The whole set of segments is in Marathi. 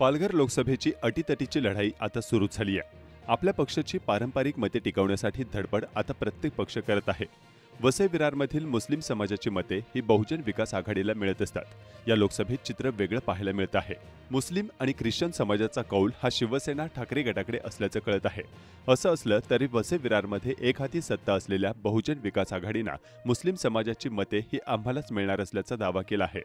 पालघर लोकसभेची अटीतटीची लढाई आता सुरू झाली आहे। आपल्या पक्षाची पारंपरिक मते टिकवण्यासाठी धडपड आता प्रत्येक पक्ष करत आहे। वसई विरारमधील मुस्लिम समाजाची मते ही बहुजन विकास आघाडीला मिळत असतात। या लोकसभेत चित्र वेगळं पाहायला मिळत आहे। मुस्लिम आणि ख्रिश्चन समाजाचा कौल हा शिवसेना ठाकरे गटाकडे असल्याचं कळत आहे। असं असलं तरी वसई विरारमध्ये एक हाती सत्ता असलेल्या बहुजन विकास आघाडीनं मुस्लिम समाजाची मते ही आम्हालाच मिळणार असल्याचा दावा केला आहे।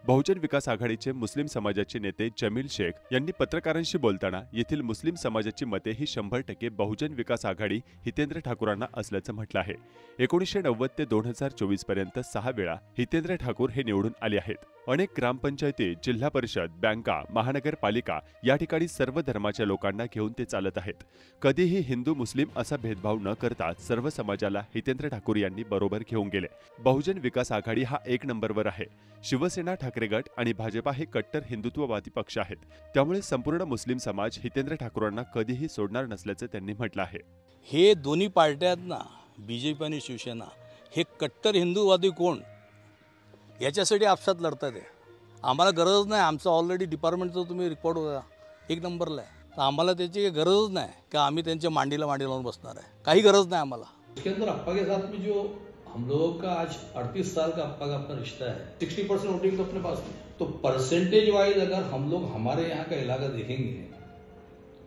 बहुजन विकास आघाडीचे मुस्लिम समाजाचे नेते जमील शेख यांनी पत्रकारांशी बोलताना येथील मुस्लिम समाजाची मते ही 100% बहुजन विकास आघाडी हितेंद्र ठाकूरांना असल्याचं म्हटलं आहे। 1990 ते 2024 पर्यंत 6 वेळा हितेंद्र ठाकूर हे निवडून आले आहेत। अनेक ग्रामपंचायती, जिल्हा परिषद, बँका, महानगरपालिका या ठिकाणी सर्व धर्माच्या लोकांना घेऊन ते चालत आहेत। कधीही हिंदू मुस्लिम असा भेदभाव न करता सर्व समाजाला हितेंद्र ठाकूर यांनी बरोबर घेऊन गेले। बहुजन विकास आघाडी हा 1 नंबरवर आहे। शिवसेना ठाकरे गट आणि भाजपा हे कट्टर हिंदुत्ववादी पक्ष आहेत। त्यामुळे संपूर्ण मुस्लिम समाज हितेंद्र ठाकूरांना कधीही सोडणार नसल्याचं त्यांनी म्हटलं आहे। हे दोन्ही पार्ट्यात ना, बीजेपी आणि शिवसेना, हे कट्टर हिंदूवादी कोण याच्यासाठी आपसात लढतात आहे। आम्हाला गरज नाही, आमचं ऑलरेडी डिपार्टमेंटचं तुम्ही रिपोर्ट बघा 1 नंबरला आहे। तर आम्हाला त्याची गरजच नाही की आम्ही त्यांच्या मांडीला मांडी लावून बसणार आहे, काही गरज नाही आम्हाला। इसके अंदर अप्पा के साथ में जो हम लोगों का आज 38 साल का अप्पा का अपना रिश्ता है, 60% वोटिंग तो अपने पास है। तो परसेंटेज वाइज अगर हम लोग हमारे यहाँ का इलाका देखेंगे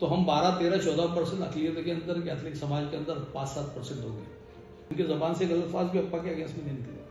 तो हम 12, 13, 14% अकलियत के अंदर, कैथलिक समाज के अंदर 5-7% हो गए। उनकी जबान से गलत अल्फाज भी अप्पा के अगेंस्ट में नहीं निकले।